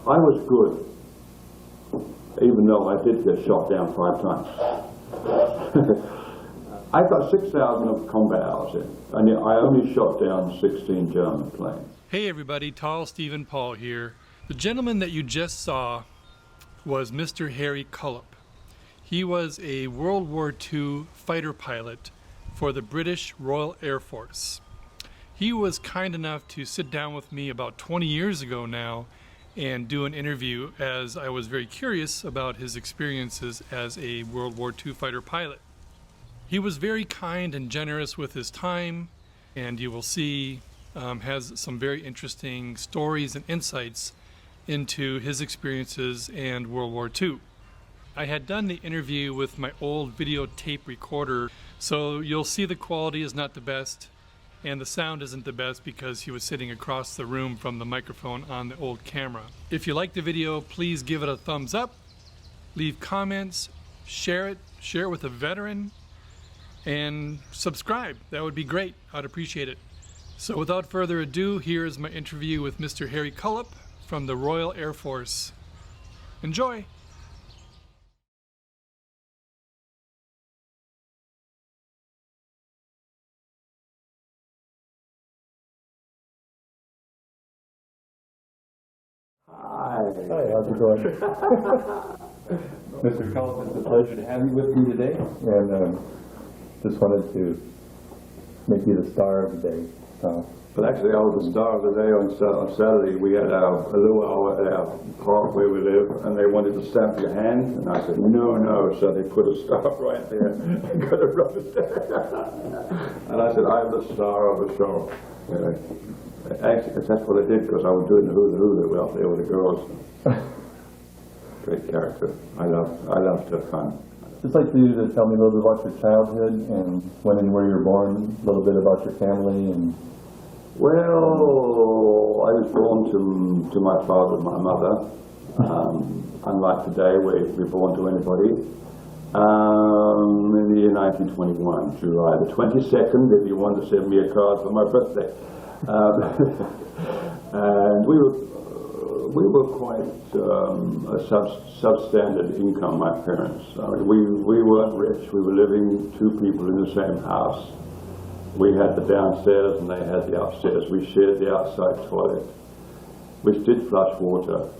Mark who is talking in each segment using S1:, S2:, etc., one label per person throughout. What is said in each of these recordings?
S1: I was good, even though I did get shot down 5 times. I got 6,000 of combat hours in, and I only shot down 16 German planes.
S2: Hey everybody, Tall Stephen Paul here. The gentleman that you just saw was Mr. Harry Cullip. He was a World War II fighter pilot for the British Royal Air Force. He was kind enough to sit down with me about 20 years ago now and do an interview, as I was very curious about his experiences as a World War II fighter pilot. He was very kind and generous with his time, and you will see has some very interesting stories and insights into his experiences and World War II. I had done the interview with my old videotape recorder, so you'll see the quality is not the best and the sound isn't the best because he was sitting across the room from the microphone on the old camera. If you like the video, please give it a thumbs up, leave comments, share it with a veteran, and subscribe. That would be great. I'd appreciate it. So without further ado, here is my interview with Mr. Harry Cullip from the Royal Air Force. Enjoy!
S1: Hi,
S3: how's it going?
S1: Mr. Cullip, it's a pleasure to have you with me today.
S3: And just wanted to make you the star of the day.
S1: But actually, I was the star of the day on Saturday. We had a luau at our park where we live, and they wanted to stamp your hand, and I said, no, so they put a star right there and got a rubber stamp. And I said, I'm the star of the show. Actually, that's what I did, because I was doing the hula out there with the girls. Great character. I love to have fun.
S3: Just like for you to tell me a little bit about your childhood and when and where you were born, a little bit about your family. And
S1: well, I was born to my father and my mother. Unlike today, where you're born to anybody. In the year 1921, July the 22nd, if you want to send me a card for my birthday. And we were quite a substandard income, my parents. I mean, we weren't rich. We were living 2 people in the same house. We had the downstairs and they had the upstairs. We shared the outside toilet, which did flush water.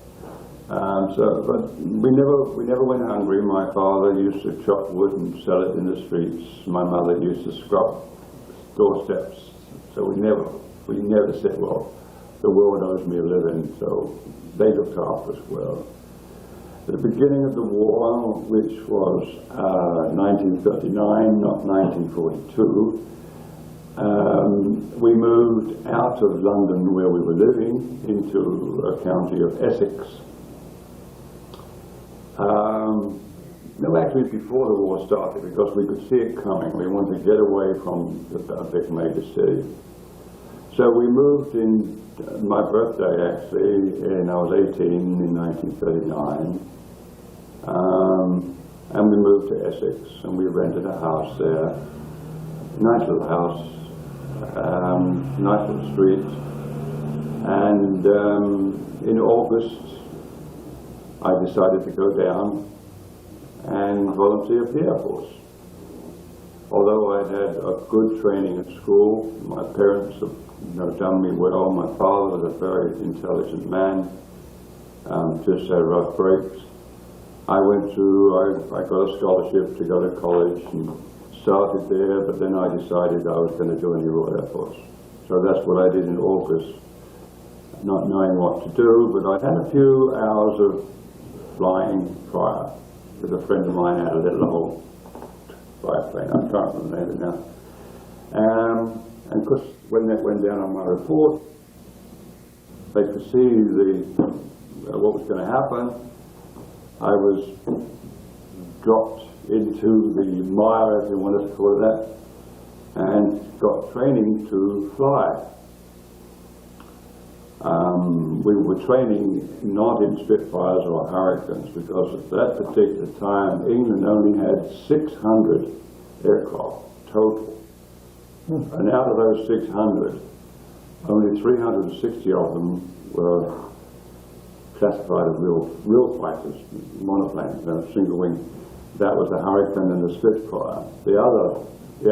S1: But we never went hungry. My father used to chop wood and sell it in the streets. My mother used to scrub doorsteps. So we never said, well, the world owes me a living, so they looked after us well. At the beginning of the war, which was 1939, not 1942, we moved out of London, where we were living, into a county of Essex. No, actually before the war started, because we could see it coming. We wanted to get away from a big major city. So we moved in my birthday, actually, and I was 18 in 1939. And we moved to Essex, and we rented a house there. Nice little house, nice little street. And in August, I decided to go down and volunteer for the Air Force. Although I'd had a good training at school, my parents have done me well. My father was a very intelligent man, just had rough breaks. I got a scholarship to go to college and started there, but then I decided I was going to join the Royal Air Force. So that's what I did in August, not knowing what to do, but I had a few hours of flying prior with a friend of mine had a little old biplane. I can't remember it now. And of course, when that went down on my report, they could see what was going to happen. I was dropped into the mire, if you want to call it that, and got training to fly. We were training not in Spitfires or Hurricanes, because at that particular time England only had 600 aircraft total. And out of those 600, only 360 of them were classified as real fighters, monoplanes, single wing. That was the Hurricane and the Spitfire. The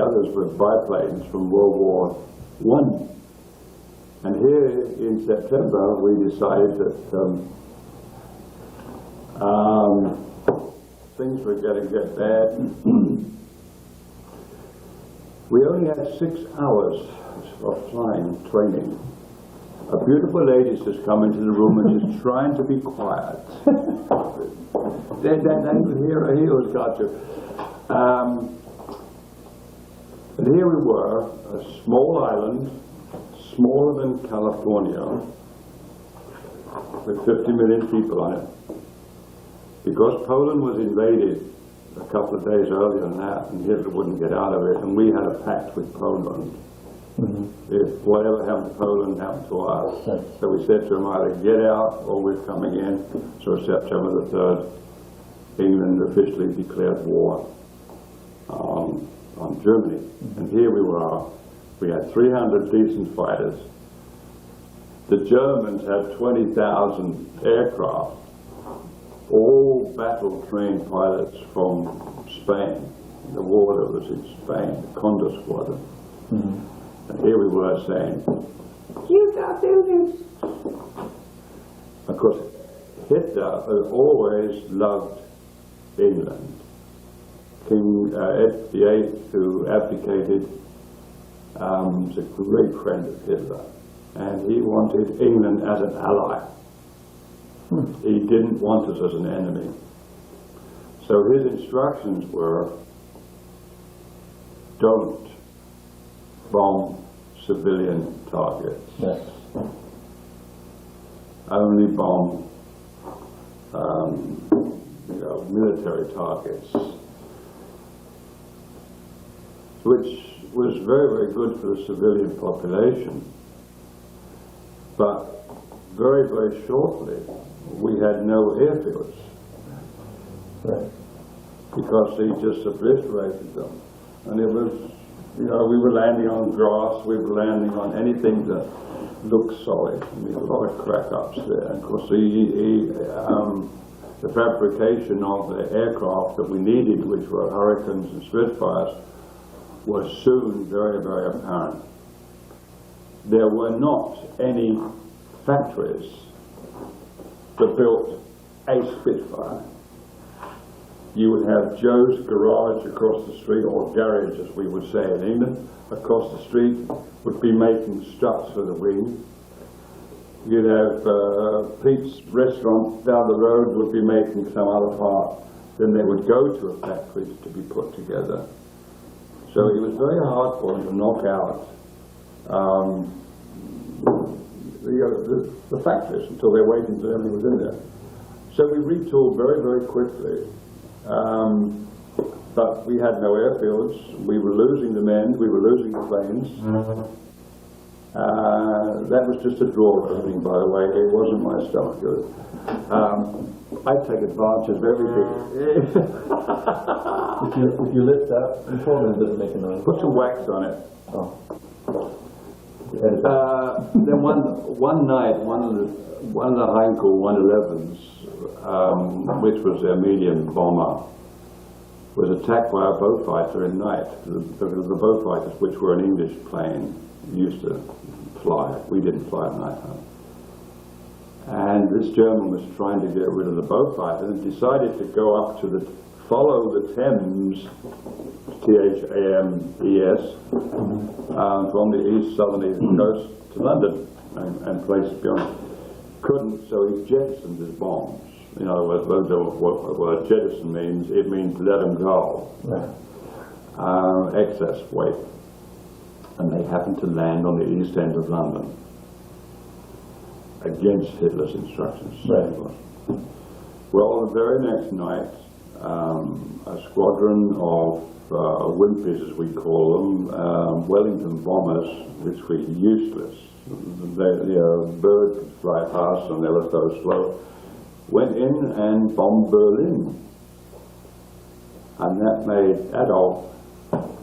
S1: others were biplanes from World War I. And here in September, we decided that things were going to get bad. We only had 6 hours of flying training. A beautiful lady's just come into the room and is trying to be quiet. They could hear her heels got you. And here we were, a small island, smaller than California, with 50 million people on it. Because Poland was invaded a couple of days earlier than that, and Hitler wouldn't get out of it, and we had a pact with Poland. If whatever happened to Poland happened to us. So we said to him, either get out or we're coming in. So September the 3rd, England officially declared war on Germany. And here we were. We had 300 decent fighters. The Germans had 20,000 aircraft, all battle-trained pilots from Spain. The war that was in Spain, the Condor Squadron. And here we were saying, you got this. Of course, Hitler had always loved England. King Ed VIII, who abdicated, was a great friend of Hitler. And he wanted England as an ally. He didn't want us as an enemy. So his instructions were, don't bomb civilian targets.
S3: Yes.
S1: Only bomb military targets, which was very, very good for the civilian population. But very, very shortly, we had no airfields.
S3: Right.
S1: Because he just obliterated them. And it was, we were landing on grass, we were landing on anything that looked solid. And there were a lot of crack-ups there. And of course, the fabrication of the aircraft that we needed, which were Hurricanes and Spitfires, was soon very, very apparent. There were not any factories that built a Spitfire. You would have Joe's garage across the street, or garage as we would say in England, across the street, would be making struts for the wing. You'd have Pete's restaurant down the road would be making some other part. Then they would go to a factory to be put together. So it was very hard for them to knock out the factories until they waited until everything was in there. So we retooled very, very quickly. But we had no airfields. We were losing the men. We were losing the planes. That was just a drawer opening, by the way. It wasn't my stuff good. I take advantage of everything.
S3: If you lift up, you told me it doesn't make a noise.
S1: Put some wax on it.
S3: Oh.
S1: Then one night, one of the Heinkel 111s, which was their medium bomber, was attacked by a boat fighter at night. The boat fighters, which were an English plane, used to fly. We didn't fly at night time. And this German was trying to get rid of the boat fighter and decided to go up to follow the Thames, T-H-A-M-E-S, from the east southern coast to London and places beyond. Couldn't, so he jettisoned his bombs. In other words, what jettison means, it means let them go.
S3: Right.
S1: Excess weight. And they happened to land on the east end of London against Hitler's instructions.
S3: Right.
S1: Well, the very next night, a squadron of Wimpies, as we call them, Wellington bombers, which were useless. Bird could fly past and they were so slow, went in and bombed Berlin. And that made Adolf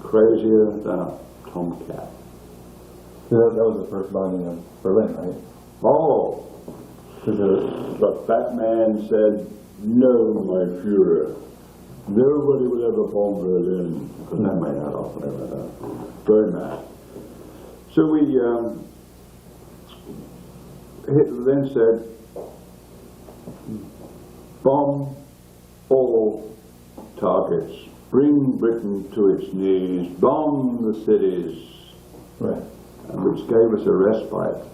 S1: crazier than a tomcat.
S3: So that was the first bombing of Berlin, right?
S1: Oh, But Batman said, "No, my Führer, nobody will ever bomb Berlin," because that made that off and everything. Very mad. So Hitler then said, "Bomb all targets, bring Britain to its knees, bomb the cities,"
S3: Right.
S1: which gave us a respite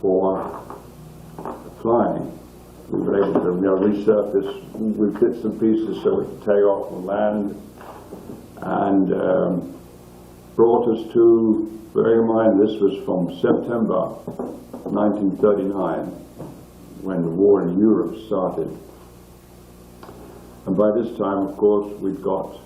S1: for flying. We were able to resurface with bits and pieces so we could take off and land, and brought us to, bearing in mind this was from September 1939, when the war in Europe started. And by this time, of course, we'd got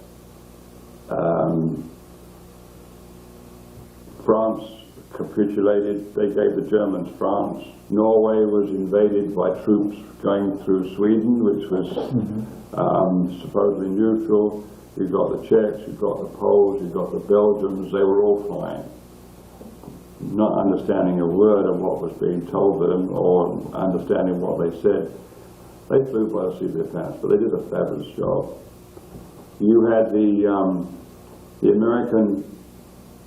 S1: France capitulated. They gave the Germans France. Norway was invaded by troops going through Sweden, which was supposedly neutral. You got the Czechs, you got the Poles, you got the Belgians. They were all flying, not understanding a word of what was being told them or understanding what they said. They flew by the seat of their pants, but they did a fabulous job. You had the American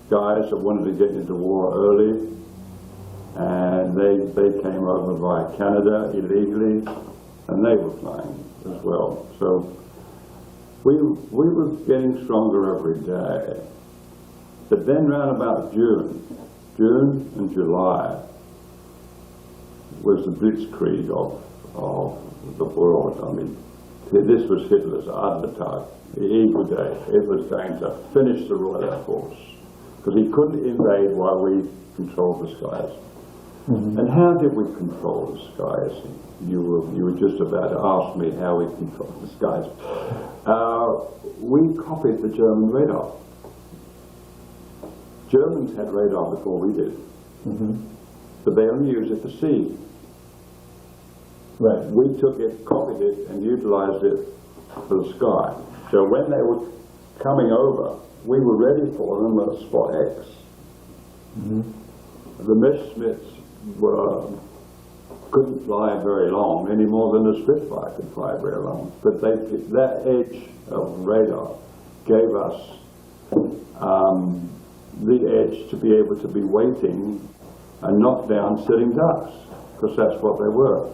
S1: guys that wanted to get into war early, and they came over via Canada illegally, and they were flying as well. So we were getting stronger every day. But then round about June and July was the blitzkrieg of the world. I mean, this was Hitler's Adlertag, the Eagle Day. It was going to finish the Royal Air Force, because he couldn't invade while we controlled the skies. And how did we control the skies? You were just about to ask me how we controlled the skies. We copied the German radar. Germans had radar before we did, but they only used it for sea.
S3: Right.
S1: We took it, copied it, and utilized it for the sky. So when they were coming over, we were ready for them at spot X. The Messerschmitts couldn't fly very long, any more than a Spitfire could fly very long. But that edge of radar gave us the edge to be able to be waiting and knock down sitting ducks, because that's what they were.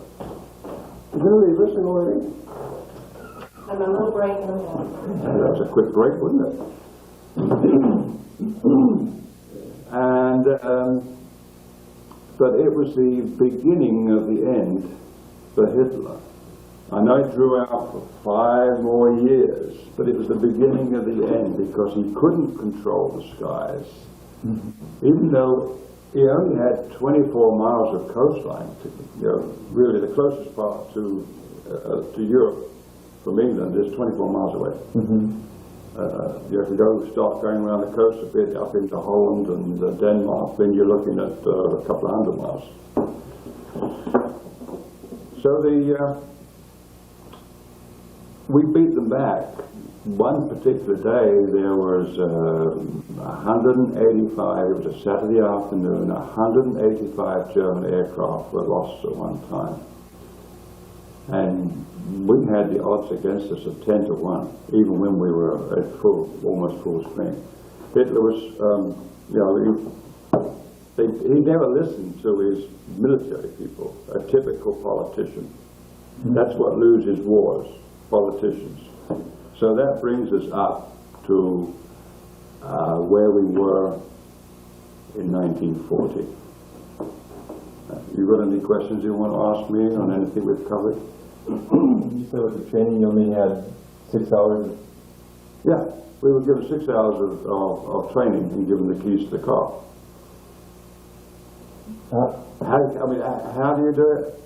S1: Is there any listening already?
S4: And a little break in the morning.
S1: That was a quick break, wouldn't it? And but it was the beginning of the end for Hitler. I know it drew out for 5 more years, but it was the beginning of the end, because he couldn't control the skies. Even though he only had 24 miles of coastline, really the closest part to Europe from England is 24 miles away. You have to start going around the coast a bit up into Holland and Denmark, then you're looking at a couple of 100 miles. So we beat them back. One particular day there was 185, it was a Saturday afternoon, 185 German aircraft were lost at one time. And we had the odds against us of 10 to 1, even when we were at almost full swing. Hitler was, he never listened to his military people, a typical politician. That's what loses wars, politicians. So that brings us up to where we were in 1940. You got any questions you want to ask me on anything we've covered?
S3: You said with the training you only had 6 hours?
S1: Yeah, we were given 6 hours of training and given the keys to the car. How do you do it?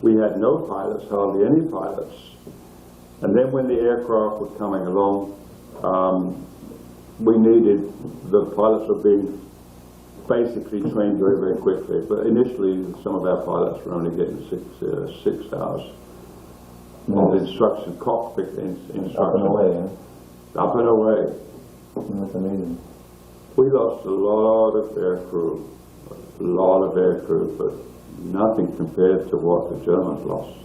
S1: We had no pilots, hardly any pilots. And then when the aircraft were coming along, the pilots were being basically trained very, very quickly. But initially, some of our pilots were only getting 6 hours of instruction, cockpit instruction.
S3: Up and away, huh?
S1: Up and away.
S3: That's amazing.
S1: We lost a lot of air crew, but nothing compared to what the Germans lost.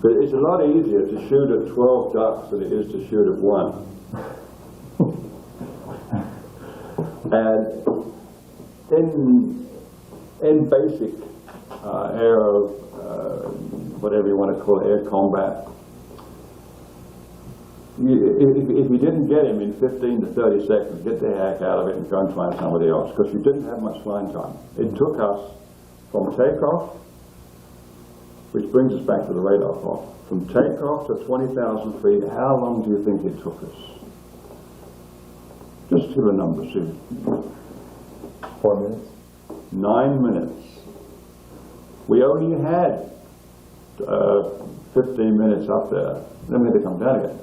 S1: But it's a lot easier to shoot at 12 ducks than it is to shoot at one. And in basic whatever you want to call it, air combat, if you didn't get him in 15 to 30 seconds, get the heck out of it and go and find somebody else, because you didn't have much flying time. It took us from takeoff, which brings us back to the radar fault, from takeoff to 20,000 feet, how long do you think it took us? Just give a number, Sue.
S3: 4 minutes?
S1: 9 minutes. We only had 15 minutes up there, then we had to come down again.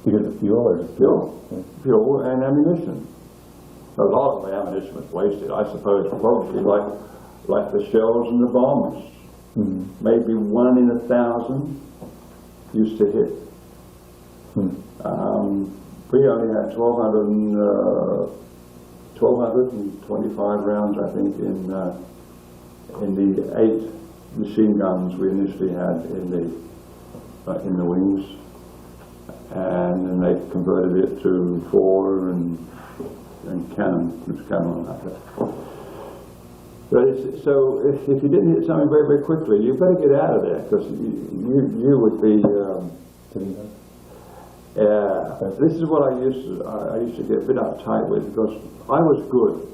S3: Because of fuel or just
S1: Fuel and ammunition. A lot of the ammunition was wasted, I suppose, probably like the shells and the bombs. Maybe 1 in 1,000 used to hit. We only had 1,225 rounds, I think, in the 8 machine guns we initially had in the wings. And then they converted it to 4 and cannon, which cannon like that. But so if you didn't hit something very, very quickly, you better get out of there, because you would be. This is what I used to get a bit uptight with, because I was good,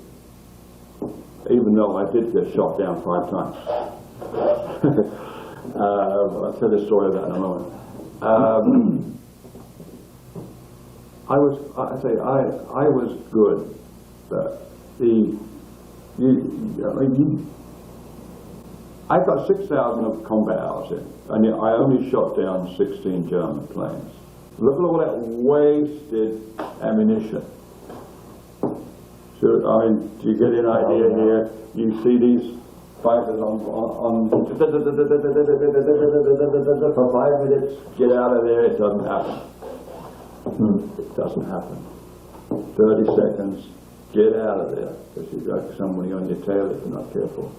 S1: even though I did get shot down 5 times. I'll tell the story of that in a moment. I was good, but I got 6,000 of combat hours in, and yet I only shot down 16 German planes. Look at all that wasted ammunition. So, I mean, do you get an idea here? You see these fighters on for 5 minutes, get out of there, it doesn't happen. It doesn't happen. 30 seconds, get out of there, because you've got somebody on your tail if you're not careful.